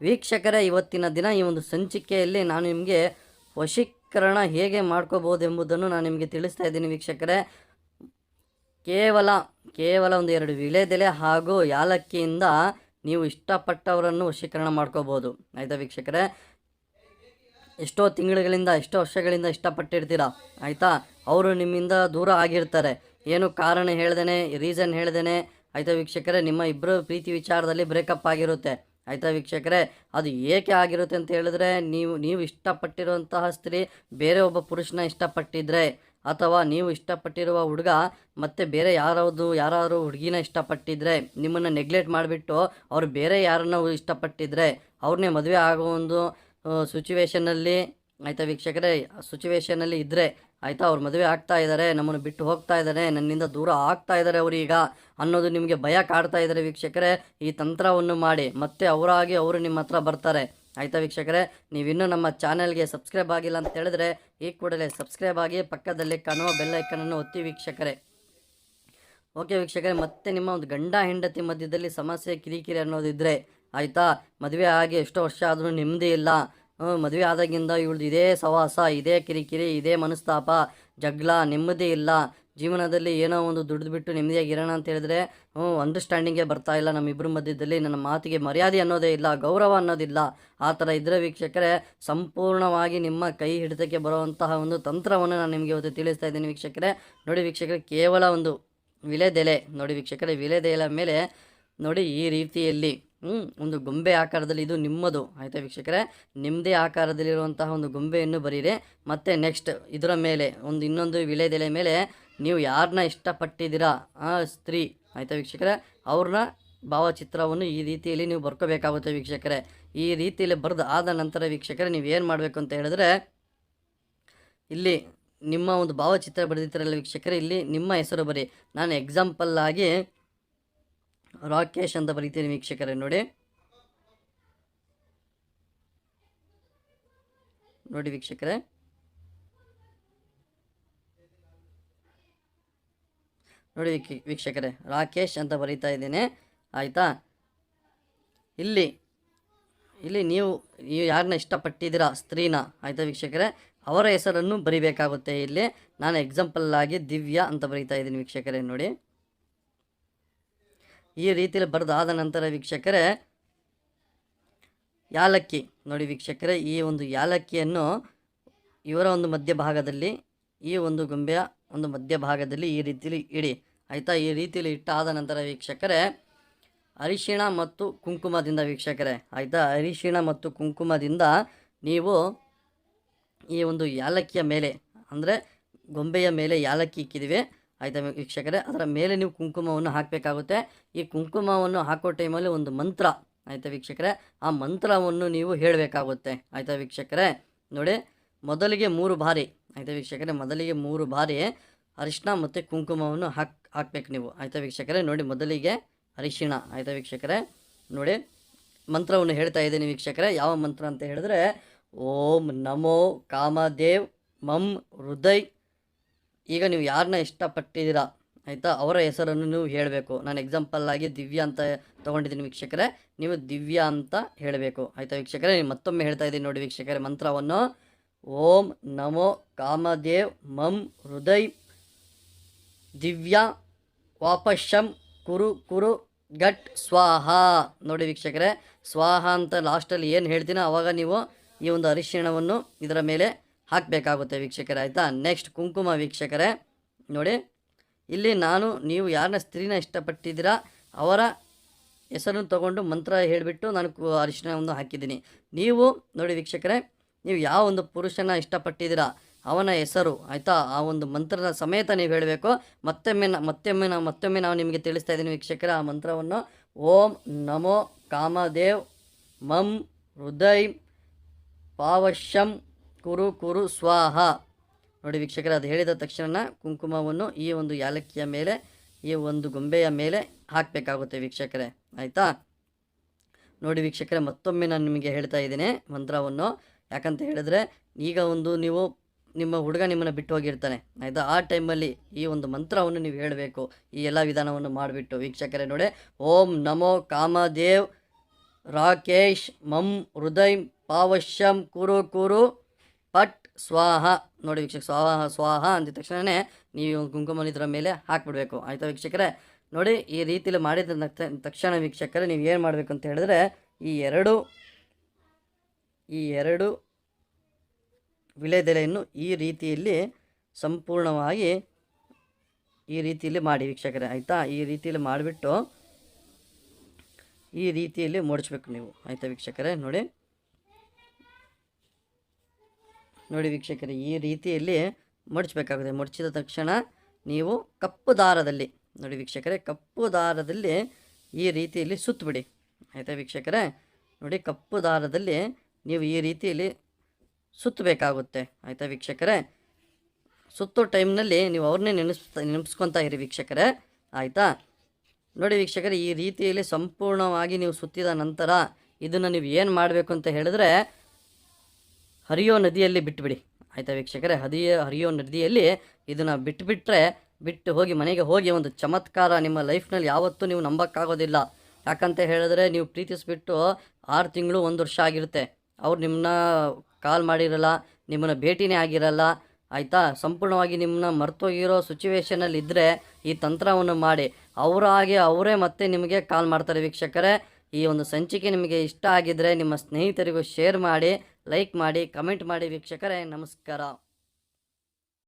ವೀಕ್ಷಕರೇ, ಇವತ್ತಿನ ದಿನ ಈ ಒಂದು ಸಂಚಿಕೆಯಲ್ಲಿ ನಾನು ನಿಮಗೆ ವಶೀಕರಣ ಹೇಗೆ ಮಾಡ್ಕೋಬೋದು ಎಂಬುದನ್ನು ನಾನು ನಿಮಗೆ ತಿಳಿಸ್ತಾ ಇದ್ದೀನಿ ವೀಕ್ಷಕರೇ. ಕೇವಲ ಒಂದು 2 ವೀಳ್ಯದೆಲೆ ಹಾಗೂ ಯಾಲಕ್ಕಿಯಿಂದ ನೀವು ಇಷ್ಟಪಟ್ಟವರನ್ನು ವಶೀಕರಣ ಮಾಡ್ಕೋಬೋದು. ಆಯಿತಾ ವೀಕ್ಷಕರೇ, ಎಷ್ಟೋ ತಿಂಗಳುಗಳಿಂದ ಎಷ್ಟೋ ವರ್ಷಗಳಿಂದ ಇಷ್ಟಪಟ್ಟಿರ್ತೀರ, ಆಯಿತಾ. ಅವರು ನಿಮ್ಮಿಂದ ದೂರ ಆಗಿರ್ತಾರೆ, ಏನು ಕಾರಣ ಹೇಳ್ದೇನೆ, ರೀಸನ್ ಹೇಳ್ದೇನೆ, ಆಯಿತಾ ವೀಕ್ಷಕರೇ. ನಿಮ್ಮ ಇಬ್ಬರು ಪ್ರೀತಿ ವಿಚಾರದಲ್ಲಿ ಬ್ರೇಕಪ್ ಆಗಿರುತ್ತೆ, ಆಯಿತಾ ವೀಕ್ಷಕರೇ. ಅದು ಏಕೆ ಆಗಿರುತ್ತೆ ಅಂತ ಹೇಳಿದ್ರೆ, ನೀವು ಇಷ್ಟಪಟ್ಟಿರುವಂತಹ ಸ್ತ್ರೀ ಬೇರೆ ಒಬ್ಬ ಪುರುಷನ ಇಷ್ಟಪಟ್ಟಿದ್ರೆ, ಅಥವಾ ನೀವು ಇಷ್ಟಪಟ್ಟಿರುವ ಹುಡುಗ ಮತ್ತು ಬೇರೆ ಯಾರಾದರೂ ಹುಡುಗಿನ ಇಷ್ಟಪಟ್ಟಿದ್ರೆ, ನಿಮ್ಮನ್ನು ನೆಗ್ಲೆಕ್ಟ್ ಮಾಡಿಬಿಟ್ಟು ಅವರು ಬೇರೆ ಯಾರನ್ನ ಇಷ್ಟಪಟ್ಟಿದ್ರೆ, ಅವ್ರನ್ನೇ ಮದುವೆ ಆಗೋ ಒಂದು ಸಿಚುವೇಷನ್ನಲ್ಲಿ, ಆಯಿತಾ ವೀಕ್ಷಕರೇ, ಸಿಚುವೇಷನಲ್ಲಿ ಇದ್ದರೆ, ಆಯಿತಾ, ಅವ್ರು ಮದುವೆ ಆಗ್ತಾ ಇದ್ದಾರೆ, ನಮ್ಮನ್ನು ಬಿಟ್ಟು ಹೋಗ್ತಾ ಇದ್ದಾರೆ, ನನ್ನಿಂದ ದೂರ ಆಗ್ತಾ ಇದ್ದಾರೆ ಅವರೀಗ ಅನ್ನೋದು ನಿಮಗೆ ಭಯ ಕಾಡ್ತಾ ಇದ್ದಾರೆ ವೀಕ್ಷಕರೇ. ಈ ತಂತ್ರವನ್ನು ಮಾಡಿ ಮತ್ತೆ ಅವರು ನಿಮ್ಮ ಹತ್ರ ಬರ್ತಾರೆ, ಆಯಿತಾ ವೀಕ್ಷಕರೇ. ನೀವಿನ್ನೂ ನಮ್ಮ ಚಾನೆಲ್ಗೆ ಸಬ್ಸ್ಕ್ರೈಬ್ ಆಗಿಲ್ಲ ಅಂತ ಹೇಳಿದ್ರೆ ಈ ಕೂಡಲೇ ಸಬ್ಸ್ಕ್ರೈಬ್ ಆಗಿ ಪಕ್ಕದಲ್ಲಿ ಕಾಣುವ ಬೆಲ್ ಐಕನನ್ನು ಒತ್ತಿ ವೀಕ್ಷಕರೇ. ಓಕೆ ವೀಕ್ಷಕರೇ, ಮತ್ತೆ ನಿಮ್ಮ ಒಂದು ಗಂಡ ಹೆಂಡತಿ ಮಧ್ಯದಲ್ಲಿ ಸಮಸ್ಯೆ ಕಿರಿಕಿರಿ ಅನ್ನೋದಿದ್ದರೆ, ಆಯಿತಾ, ಮದುವೆ ಆಗಿ ಎಷ್ಟೋ ವರ್ಷ ಆದರೂ ನೆಮ್ಮದಿ ಇಲ್ಲ, ಮದುವೆ ಆದಾಗಿಂದ ಇವಳ್ದು ಇದೇ ಸವಾಸ, ಇದೇ ಕಿರಿಕಿರಿ, ಇದೇ ಮನಸ್ತಾಪ, ಜಗಳ, ನೆಮ್ಮದಿ ಇಲ್ಲ, ಜೀವನದಲ್ಲಿ ಏನೋ ಒಂದು ದುಡ್ದು ಬಿಟ್ಟು ನೆಮ್ಮದಿಯಾಗಿ ಇರೋಣ ಅಂತ ಹೇಳಿದ್ರೆ ಅಂಡರ್ಸ್ಟ್ಯಾಂಡಿಂಗೇ ಬರ್ತಾ ಇಲ್ಲ ನಮ್ಮಿಬ್ಬರ ಮಧ್ಯದಲ್ಲಿ, ನನ್ನ ಮಾತಿಗೆ ಮರ್ಯಾದೆ ಅನ್ನೋದೇ ಇಲ್ಲ, ಗೌರವ ಅನ್ನೋದಿಲ್ಲ. ಆ ಥರ ಇದ್ದರೆ ವೀಕ್ಷಕರೇ, ಸಂಪೂರ್ಣವಾಗಿ ನಿಮ್ಮ ಕೈ ಹಿಡಿತಕ್ಕೆ ಬರುವಂತಹ ಒಂದು ತಂತ್ರವನ್ನು ನಾನು ನಿಮಗೆ ಇವತ್ತು ತಿಳಿಸ್ತಾ ಇದ್ದೀನಿ ವೀಕ್ಷಕರೇ. ನೋಡಿ ವೀಕ್ಷಕರೇ, ಕೇವಲ ಒಂದು ವಿಳೆದೆಲೆ ನೋಡಿ ವೀಕ್ಷಕರೇ, ವಿಳೆದೆಲೆ ಮೇಲೆ ನೋಡಿ ಈ ರೀತಿಯಲ್ಲಿ ಒಂದು ಗೊಂಬೆ ಆಕಾರದಲ್ಲಿ, ಇದು ನಿಮ್ಮದು, ಆಯಿತಾ ವೀಕ್ಷಕರೇ. ನಿಮ್ಮದೇ ಆಕಾರದಲ್ಲಿರುವಂತಹ ಒಂದು ಗೊಂಬೆಯನ್ನು ಬರೀರಿ. ಮತ್ತು ನೆಕ್ಸ್ಟ್ ಇದರ ಮೇಲೆ ಇನ್ನೊಂದು ವಿಳೆದೆಲೆ ಮೇಲೆ ನೀವು ಯಾರನ್ನ ಇಷ್ಟಪಟ್ಟಿದ್ದೀರಾ ಆ ಸ್ತ್ರೀ, ಆಯಿತಾ ವೀಕ್ಷಕರೇ, ಅವ್ರನ್ನ ಭಾವಚಿತ್ರವನ್ನು ಈ ರೀತಿಯಲ್ಲಿ ನೀವು ಬರ್ಕೋಬೇಕಾಗುತ್ತೆ ವೀಕ್ಷಕರೇ. ಈ ರೀತಿಯಲ್ಲಿ ಬರೆದು ಆದ ನಂತರ ವೀಕ್ಷಕರೇ, ನೀವೇನು ಮಾಡಬೇಕು ಅಂತ ಹೇಳಿದ್ರೆ, ಇಲ್ಲಿ ನಿಮ್ಮ ಒಂದು ಭಾವಚಿತ್ರ ಬರೆದಿರ್ತಾರಲ್ಲ ವೀಕ್ಷಕರೇ, ಇಲ್ಲಿ ನಿಮ್ಮ ಹೆಸರು ಬರೀ. ನಾನು ಎಕ್ಸಾಂಪಲ್ ಆಗಿ ರಾಕೇಶ್ ಅಂತ ಬರೀತೀನಿ ವೀಕ್ಷಕರೇ. ನೋಡಿ ವೀಕ್ಷಕರೇ, ನೋಡಿ ವೀಕ್ಷಕರೇ, ರಾಕೇಶ್ ಅಂತ ಬರೀತಾ ಇದ್ದೀನಿ, ಆಯಿತಾ. ಇಲ್ಲಿ ನೀವು ಯಾರನ್ನ ಇಷ್ಟಪಟ್ಟಿದ್ದೀರಾ ಸ್ತ್ರೀನ, ಆಯಿತಾ ವೀಕ್ಷಕರೇ, ಅವರ ಹೆಸರನ್ನು ಬರಿಬೇಕಾಗುತ್ತೆ. ಇಲ್ಲಿ ನಾನು ಎಕ್ಸಾಂಪಲ್ ಆಗಿ ದಿವ್ಯಾ ಅಂತ ಬರೀತಾ ಇದ್ದೀನಿ ವೀಕ್ಷಕರೇ. ನೋಡಿ ಈ ರೀತಿಯಲ್ಲಿ ಬರೆದಾದ ನಂತರ ವೀಕ್ಷಕರೇ, ಯಾಲಕ್ಕಿ ನೋಡಿ ವೀಕ್ಷಕರೇ, ಈ ಒಂದು ಯಾಲಕ್ಕಿಯನ್ನು ಇವರ ಒಂದು ಮಧ್ಯಭಾಗದಲ್ಲಿ, ಈ ಒಂದು ಗೊಂಬೆಯ ಒಂದು ಮಧ್ಯಭಾಗದಲ್ಲಿ ಈ ರೀತಿಯಲ್ಲಿ ಇಡಿ, ಆಯಿತಾ. ಈ ರೀತಿಯಲ್ಲಿ ಇಟ್ಟಾದ ನಂತರ ವೀಕ್ಷಕರೇ, ಅರಿಶಿಣ ಮತ್ತು ಕುಂಕುಮದಿಂದ ವೀಕ್ಷಕರೇ, ಆಯಿತಾ, ಅರಿಶಿಣ ಮತ್ತು ಕುಂಕುಮದಿಂದ ನೀವು ಈ ಒಂದು ಯಾಲಕ್ಕಿಯ ಮೇಲೆ, ಅಂದರೆ ಗೊಂಬೆಯ ಮೇಲೆ ಯಾಲಕ್ಕಿ ಇಕ್ಕಿದ್ದೀವಿ, ಆಯಿತಾ ವೀಕ್ಷಕರೇ. ಅದರ ಮೇಲೆ ನೀವು ಕುಂಕುಮವನ್ನು ಹಾಕಬೇಕಾಗುತ್ತೆ. ಈ ಕುಂಕುಮವನ್ನು ಹಾಕೋ ಟೈಮಲ್ಲಿ ಒಂದು ಮಂತ್ರ, ಆಯಿತಾ ವೀಕ್ಷಕರೇ, ಆ ಮಂತ್ರವನ್ನು ನೀವು ಹೇಳಬೇಕಾಗುತ್ತೆ, ಆಯಿತಾ ವೀಕ್ಷಕರೇ. ನೋಡಿ, ಮೊದಲಿಗೆ 3 ಬಾರಿ, ಆಯಿತಾ ವೀಕ್ಷಕರೇ, ಮೊದಲಿಗೆ 3 ಬಾರಿ ಅರಿಶಿಣ ಮತ್ತು ಕುಂಕುಮವನ್ನು ಹಾಕಬೇಕು ನೀವು, ಆಯಿತಾ ವೀಕ್ಷಕರೇ. ನೋಡಿ, ಮೊದಲಿಗೆ ಅರಿಶಿಣ, ಆಯಿತಾ ವೀಕ್ಷಕರೇ. ನೋಡಿ, ಮಂತ್ರವನ್ನು ಹೇಳ್ತಾ ಇದ್ದೀನಿ ವೀಕ್ಷಕರೇ. ಯಾವ ಮಂತ್ರ ಅಂತ ಹೇಳಿದ್ರೆ, ಓಂ ನಮೋ ಕಾಮದೇವ್ ಮಂ ಹೃದಯ್. ಈಗ ನೀವು ಯಾರನ್ನ ಇಷ್ಟಪಟ್ಟಿದ್ದೀರಾ, ಆಯಿತಾ, ಅವರ ಹೆಸರನ್ನು ನೀವು ಹೇಳಬೇಕು. ನಾನು ಎಕ್ಸಾಂಪಲ್ ಆಗಿ ದಿವ್ಯಾ ಅಂತ ತೊಗೊಂಡಿದ್ದೀನಿ ವೀಕ್ಷಕರೇ, ನೀವು ದಿವ್ಯಾ ಅಂತ ಹೇಳಬೇಕು, ಆಯಿತಾ ವೀಕ್ಷಕರೇ. ಮತ್ತೊಮ್ಮೆ ಹೇಳ್ತಾ ಇದ್ದೀನಿ ನೋಡಿ ವೀಕ್ಷಕರೇ ಮಂತ್ರವನ್ನು, ಓಂ ನಮೋ ಕಾಮದೇವ್ ಮಂ ಹೃದಯ್ ದಿವ್ಯಾ ವಾಪಶಂ ಕುರು ಗಟ್ ಸ್ವಾಹ. ನೋಡಿ ವೀಕ್ಷಕರೇ, ಸ್ವಾಹ ಅಂತ ಲಾಸ್ಟಲ್ಲಿ ಏನು ಹೇಳ್ತೀನೋ ಆವಾಗ ನೀವು ಈ ಒಂದು ಅರಿಶಿಣವನ್ನು ಇದರ ಮೇಲೆ ಹಾಕಬೇಕಾಗುತ್ತೆ ವೀಕ್ಷಕರೇ, ಆಯಿತಾ. ನೆಕ್ಸ್ಟ್ ಕುಂಕುಮ ವೀಕ್ಷಕರೇ. ನೋಡಿ, ಇಲ್ಲಿ ನೀವು ಯಾರನ್ನ ಸ್ತ್ರೀನ ಇಷ್ಟಪಟ್ಟಿದ್ದೀರಾ ಅವರ ಹೆಸರನ್ನು ತೊಗೊಂಡು ಮಂತ್ರ ಹೇಳಿಬಿಟ್ಟು ನಾನು ಅರಿಶಿಣವನ್ನು ಹಾಕಿದ್ದೀನಿ. ನೀವು ನೋಡಿ ವೀಕ್ಷಕರೇ, ನೀವು ಯಾವ ಒಂದು ಪುರುಷನ ಇಷ್ಟಪಟ್ಟಿದ್ದೀರಾ ಅವನ ಹೆಸರು, ಆಯಿತಾ, ಆ ಒಂದು ಮಂತ್ರದ ಸಮೇತ ನೀವು ಹೇಳಬೇಕು. ಮತ್ತೊಮ್ಮೆ ನಾವು ನಿಮಗೆ ತಿಳಿಸ್ತಾ ಇದ್ದೀನಿ ವೀಕ್ಷಕರೇ ಆ ಮಂತ್ರವನ್ನು, ಓಂ ನಮೋ ಕಾಮದೇವ್ ಮಂ ಹೃದಯ್ ಪಾವಶಂ ಕುರು ಸ್ವಾಹ. ನೋಡಿ ವೀಕ್ಷಕರೇ, ಅದು ಹೇಳಿದ ತಕ್ಷಣ ಕುಂಕುಮವನ್ನು ಈ ಒಂದು ಯಾಲಕ್ಕಿಯ ಮೇಲೆ, ಈ ಒಂದು ಗೊಂಬೆಯ ಮೇಲೆ ಹಾಕಬೇಕಾಗುತ್ತೆ ವೀಕ್ಷಕರೇ, ಆಯಿತಾ. ನೋಡಿ ವೀಕ್ಷಕರೇ, ಮತ್ತೊಮ್ಮೆ ನಾನು ನಿಮಗೆ ಹೇಳ್ತಾ ಇದ್ದೀನಿ ಮಂತ್ರವನ್ನು. ಯಾಕಂತ ಹೇಳಿದ್ರೆ, ಈಗ ನೀವು ನಿಮ್ಮ ಹುಡುಗ ನಿಮ್ಮನ್ನು ಬಿಟ್ಟು ಹೋಗಿರ್ತಾನೆ, ಆಯಿತಾ. ಆ ಟೈಮಲ್ಲಿ ಈ ಒಂದು ಮಂತ್ರವನ್ನು ನೀವು ಹೇಳಬೇಕು, ಈ ಎಲ್ಲ ವಿಧಾನವನ್ನು ಮಾಡಿಬಿಟ್ಟು ವೀಕ್ಷಕರೇ. ನೋಡಿ, ಓಂ ನಮೋ ಕಾಮದೇವ್ ರಾಕೇಶ್ ಮಂ ಹೃದಯ್ ಪಾವಶ್ಯಂ ಕುರು ಕುರು ಪಟ್ ಸ್ವಾಹ. ನೋಡಿ ವೀಕ್ಷಕ, ಸ್ವಾಹ ಸ್ವಾಹ ಅಂದಿದ ತಕ್ಷಣವೇ ನೀವು ಕುಂಕುಮ ಇದರ ಮೇಲೆ ಹಾಕಿಬಿಡ್ಬೇಕು. ಆಯಿತಾ ವೀಕ್ಷಕರೇ, ನೋಡಿ ಈ ರೀತಿಯಲ್ಲಿ ಮಾಡಿದ ತಕ್ಷಣ ವೀಕ್ಷಕರೇ ನೀವು ಏನು ಮಾಡಬೇಕು ಅಂತ ಹೇಳಿದ್ರೆ, ಈ ಎರಡು ವಿಳೆದೆಲೆಯನ್ನು ಈ ರೀತಿಯಲ್ಲಿ ಸಂಪೂರ್ಣವಾಗಿ ಈ ರೀತಿಯಲ್ಲಿ ಮಾಡಿ ವೀಕ್ಷಕರೇ. ಆಯಿತಾ, ಈ ರೀತಿಯಲ್ಲಿ ಮಾಡಿಬಿಟ್ಟು ಈ ರೀತಿಯಲ್ಲಿ ಮಡಚಬೇಕು ನೀವು. ಆಯಿತಾ ವೀಕ್ಷಕರೇ, ನೋಡಿ ವೀಕ್ಷಕರೇ, ಈ ರೀತಿಯಲ್ಲಿ ಮಡಚಬೇಕಾಗುತ್ತೆ. ಮಡಚಿದ ತಕ್ಷಣ ನೀವು ಕಪ್ಪು ದಾರದಲ್ಲಿ, ನೋಡಿ ವೀಕ್ಷಕರೇ, ಕಪ್ಪು ದಾರದಲ್ಲಿ ಈ ರೀತಿಯಲ್ಲಿ ಸುತ್ತಬಿಡಿ. ಆಯಿತಾ ವೀಕ್ಷಕರೇ, ನೋಡಿ ಕಪ್ಪು ದಾರದಲ್ಲಿ ನೀವು ಈ ರೀತಿಯಲ್ಲಿ ಸುತ್ತಬೇಕಾಗುತ್ತೆ. ಆಯಿತಾ ವೀಕ್ಷಕರೇ, ಸುತ್ತೋ ಟೈಮ್ನಲ್ಲಿ ನೀವು ಅವ್ರನ್ನೇ ನೆನೆಸ್ಕೊತಾ ಇರಿ ವೀಕ್ಷಕರೇ. ಆಯಿತಾ, ನೋಡಿ ವೀಕ್ಷಕರೇ, ಈ ರೀತಿಯಲ್ಲಿ ಸಂಪೂರ್ಣವಾಗಿ ನೀವು ಸುತ್ತಿದ ನಂತರ ಇದನ್ನು ನೀವು ಏನು ಮಾಡಬೇಕು ಅಂತ ಹೇಳಿದ್ರೆ, ಹರಿಯೋ ನದಿಯಲ್ಲಿ ಬಿಟ್ಟುಬಿಡಿ. ಆಯಿತಾ ವೀಕ್ಷಕರೇ, ಹರಿಯೋ ನದಿಯಲ್ಲಿ ಇದನ್ನು ಬಿಟ್ಟು ಹೋಗಿ ಮನೆಗೆ ಹೋಗಿ ಒಂದು ಚಮತ್ಕಾರ ನಿಮ್ಮ ಲೈಫ್ನಲ್ಲಿ ಯಾವತ್ತೂ ನೀವು ನಂಬೋಕ್ಕಾಗೋದಿಲ್ಲ. ಯಾಕಂತ ಹೇಳಿದ್ರೆ, ನೀವು ಪ್ರೀತಿಸಿಬಿಟ್ಟು 6 ತಿಂಗಳು 1 ವರ್ಷ ಆಗಿರುತ್ತೆ, ಅವ್ರು ನಿಮ್ಮನ್ನ ಕಾಲ್ ಮಾಡಿರಲ್ಲ, ನಿಮ್ಮನ್ನು ಭೇಟಿನೇ ಆಗಿರಲ್ಲ. ಆಯಿತಾ, ಸಂಪೂರ್ಣವಾಗಿ ನಿಮ್ಮನ್ನ ಮರ್ತೋಗಿರೋ ಸಿಚುವೇಷನಲ್ಲಿ ಇದ್ದರೆ ಈ ತಂತ್ರವನ್ನು ಮಾಡಿ ಅವರೇ ಮತ್ತೆ ನಿಮಗೆ ಕಾಲ್ ಮಾಡ್ತಾರೆ ವೀಕ್ಷಕರೇ. ಈ ಒಂದು ಸಂಚಿಕೆ ನಿಮಗೆ ಇಷ್ಟ ಆಗಿದ್ದರೆ ನಿಮ್ಮ ಸ್ನೇಹಿತರಿಗೂ ಶೇರ್ ಮಾಡಿ, ಲೈಕ್ ಮಾಡಿ, ಕಮೆಂಟ್ ಮಾಡಿ ವೀಕ್ಷಕರೇ. ನಮಸ್ಕಾರ.